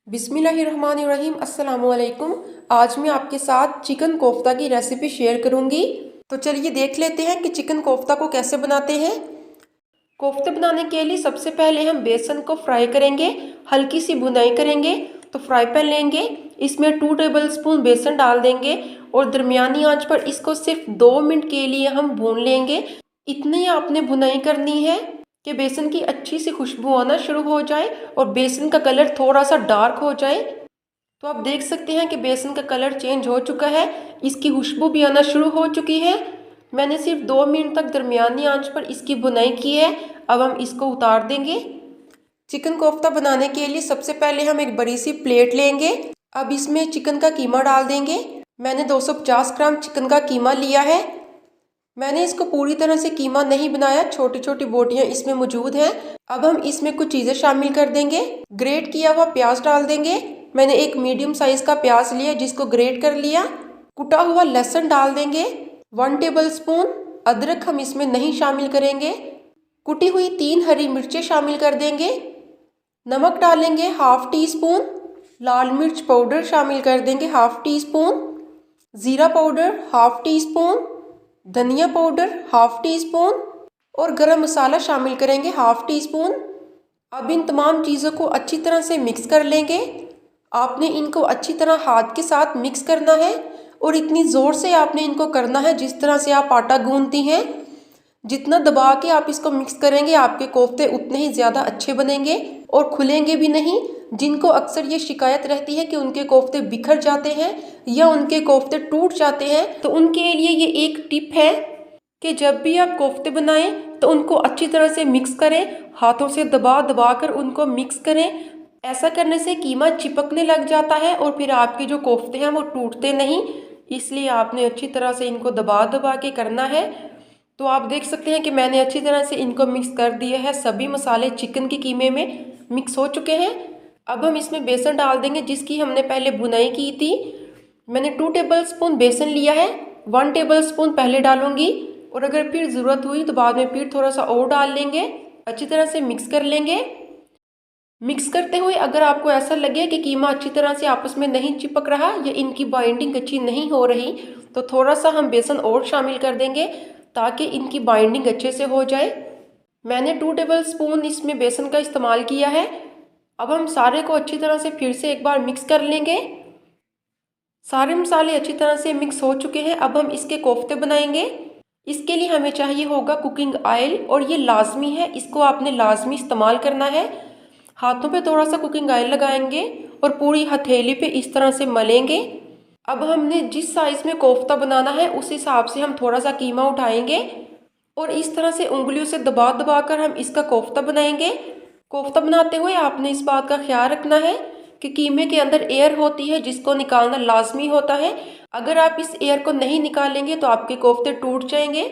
बिस्मिल्लाहिर्रहमानिर्रहीम। अस्सलाम वालेकुम। आज मैं आपके साथ चिकन कोफ्ता की रेसिपी शेयर करूंगी। तो चलिए देख लेते हैं कि चिकन कोफ्ता को कैसे बनाते हैं। कोफ्ते बनाने के लिए सबसे पहले हम बेसन को फ्राई करेंगे, हल्की सी भुनाई करेंगे। तो फ्राई पैन लेंगे, इसमें 2 टेबलस्पून बेसन डाल देंगे और दरमियानी आंच पर इसको सिर्फ 2 मिनट के लिए हम भून लेंगे। इतनी आपने भुनाई करनी है कि बेसन की अच्छी सी खुशबू आना शुरू हो जाए और बेसन का कलर थोड़ा सा डार्क हो जाए। तो आप देख सकते हैं कि बेसन का कलर चेंज हो चुका है, इसकी खुशबू भी आना शुरू हो चुकी है। मैंने सिर्फ 2 मिनट तक दरमियानी आंच पर इसकी भुनाई की है। अब हम इसको उतार देंगे। चिकन कोफ्ता बनाने के लिए सबसे पहले हम एक बड़ी सी प्लेट लेंगे। अब इसमें चिकन का कीमा डाल देंगे। मैंने 250 ग्राम चिकन का कीमा लिया है। मैंने इसको पूरी तरह से कीमा नहीं बनाया, छोटी छोटी बोटियां इसमें मौजूद हैं। अब हम इसमें कुछ चीज़ें शामिल कर देंगे। ग्रेट किया हुआ प्याज डाल देंगे। मैंने एक मीडियम साइज का प्याज लिया जिसको ग्रेट कर लिया। कुटा हुआ लहसुन डाल देंगे। 1 टेबलस्पून अदरक हम इसमें नहीं शामिल करेंगे। कुटी हुई 3 हरी मिर्चें शामिल कर देंगे। नमक डालेंगे हाफ टी स्पून। लाल मिर्च पाउडर शामिल कर देंगे हाफ टी स्पून। ज़ीरा पाउडर हाफ टी स्पून। धनिया पाउडर हाफ टी स्पून और गरम मसाला शामिल करेंगे हाफ टी स्पून। अब इन तमाम चीज़ों को अच्छी तरह से मिक्स कर लेंगे। आपने इनको अच्छी तरह हाथ के साथ मिक्स करना है और इतनी ज़ोर से आपने इनको करना है जिस तरह से आप आटा गूंथती हैं। जितना दबा के आप इसको मिक्स करेंगे आपके कोफ्ते उतने ही ज़्यादा अच्छे बनेंगे और खुलेंगे भी नहीं। जिनको अक्सर ये शिकायत रहती है कि उनके कोफ्ते बिखर जाते हैं या उनके कोफ्ते टूट जाते हैं, तो उनके लिए ये एक टिप है कि जब भी आप कोफ्ते बनाएं तो उनको अच्छी तरह से मिक्स करें, हाथों से दबा दबा कर उनको मिक्स करें। ऐसा करने से कीमा चिपकने लग जाता है और फिर आपके जो कोफ्ते हैं वो टूटते नहीं। इसलिए आपने अच्छी तरह से इनको दबा दबा के करना है। तो आप देख सकते हैं कि मैंने अच्छी तरह से इनको मिक्स कर दिया है। सभी मसाले चिकन के कीमे में मिक्स हो चुके हैं। अब हम इसमें बेसन डाल देंगे जिसकी हमने पहले भुनाई की थी। मैंने 2 टेबलस्पून बेसन लिया है, 1 टेबलस्पून पहले डालूंगी और अगर फिर ज़रूरत हुई तो बाद में फिर थोड़ा सा और डाल लेंगे। अच्छी तरह से मिक्स कर लेंगे। मिक्स करते हुए अगर आपको ऐसा लगे कि कीमा अच्छी तरह से आपस में नहीं चिपक रहा या इनकी बाइंडिंग अच्छी नहीं हो रही, तो थोड़ा सा हम बेसन और शामिल कर देंगे ताकि इनकी बाइंडिंग अच्छे से हो जाए। मैंने 2 टेबलस्पून इसमें बेसन का इस्तेमाल किया है। अब हम सारे को अच्छी तरह से फिर से एक बार मिक्स कर लेंगे। सारे मसाले अच्छी तरह से मिक्स हो चुके हैं। अब हम इसके कोफ्ते बनाएंगे। इसके लिए हमें चाहिए होगा कुकिंग ऑयल और ये लाजमी है, इसको आपने लाजमी इस्तेमाल करना है। हाथों पे थोड़ा सा कुकिंग ऑयल लगाएंगे और पूरी हथेली पे इस तरह से मलेंगे। अब हमने जिस साइज़ में कोफ्ता बनाना है उस हिसाब से हम थोड़ा सा कीमा उठाएंगे और इस तरह से उंगलियों से दबा दबा कर हम इसका कोफ्ता बनाएंगे। कोफ्ता बनाते हुए आपने इस बात का ख्याल रखना है कि कीमे के अंदर एयर होती है जिसको निकालना लाजमी होता है। अगर आप इस एयर को नहीं निकालेंगे तो आपके कोफ्ते टूट जाएंगे।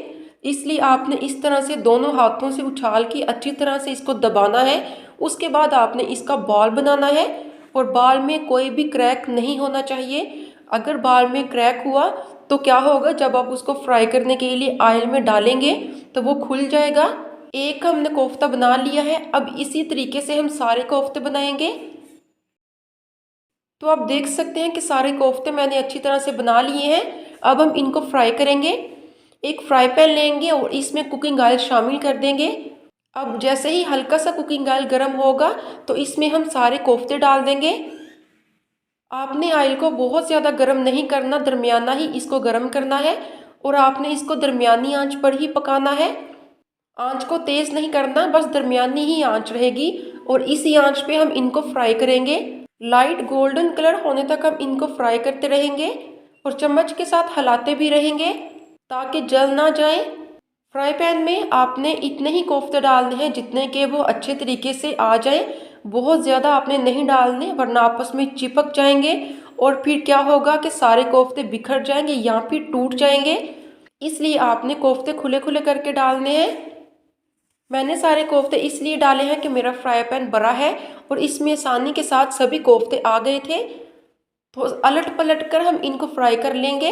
इसलिए आपने इस तरह से दोनों हाथों से उछाल के अच्छी तरह से इसको दबाना है। उसके बाद आपने इसका बॉल बनाना है और बॉल में कोई भी क्रैक नहीं होना चाहिए। अगर बॉल में क्रैक हुआ तो क्या होगा, जब आप उसको फ्राई करने के लिए ऑयल में डालेंगे तो वो खुल जाएगा। एक हमने कोफ्ता बना लिया है। अब इसी तरीके से हम सारे कोफ्ते बनाएंगे। तो आप देख सकते हैं कि सारे कोफ्ते मैंने अच्छी तरह से बना लिए हैं। अब हम इनको फ्राई करेंगे। एक फ्राई पैन लेंगे और इसमें कुकिंग ऑयल शामिल कर देंगे। अब जैसे ही हल्का सा कुकिंग ऑयल गर्म होगा तो इसमें हम सारे कोफ्ते डाल देंगे। आपने ऑयल को बहुत ज़्यादा गर्म नहीं करना, दरमियाना ही इसको गर्म करना है और आपने इसको दरमियानी आंच पर ही पकाना है। आंच को तेज़ नहीं करना, बस दरमियानी ही आंच रहेगी और इसी आंच पे हम इनको फ्राई करेंगे। लाइट गोल्डन कलर होने तक हम इनको फ्राई करते रहेंगे और चम्मच के साथ हिलाते भी रहेंगे ताकि जल ना जाए। फ्राई पैन में आपने इतने ही कोफ्ते डालने हैं जितने के वो अच्छे तरीके से आ जाए। बहुत ज़्यादा आपने नहीं डालने वरना आपस में चिपक जाएंगे और फिर क्या होगा कि सारे कोफ्ते बिखर जाएंगे या फिर टूट जाएंगे। इसलिए आपने कोफ्ते खुले खुले करके डालने हैं। मैंने सारे कोफ्ते इसलिए डाले हैं कि मेरा फ्राई पैन बड़ा है और इसमें आसानी के साथ सभी कोफ्ते आ गए थे। तो अलट पलट कर हम इनको फ्राई कर लेंगे।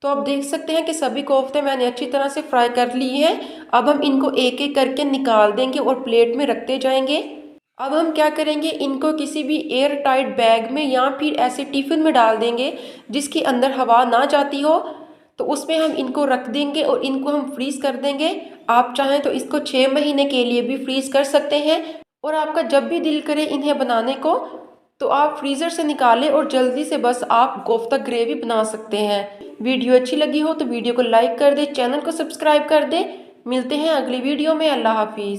तो आप देख सकते हैं कि सभी कोफ्ते मैंने अच्छी तरह से फ्राई कर लिए हैं। अब हम इनको एक एक करके निकाल देंगे और प्लेट में रखते जाएंगे। अब हम क्या करेंगे, इनको किसी भी एयर टाइट बैग में या फिर ऐसे टिफ़िन में डाल देंगे जिसके अंदर हवा ना जाती हो। तो उसमें हम इनको रख देंगे और इनको हम फ्रीज़ कर देंगे। आप चाहें तो इसको 6 महीने के लिए भी फ्रीज़ कर सकते हैं। और आपका जब भी दिल करे इन्हें बनाने को तो आप फ्रीज़र से निकालें और जल्दी से बस आप कोफ्ता ग्रेवी बना सकते हैं। वीडियो अच्छी लगी हो तो वीडियो को लाइक कर दें, चैनल को सब्सक्राइब कर दें। मिलते हैं अगली वीडियो में। अल्लाह हाफिज़।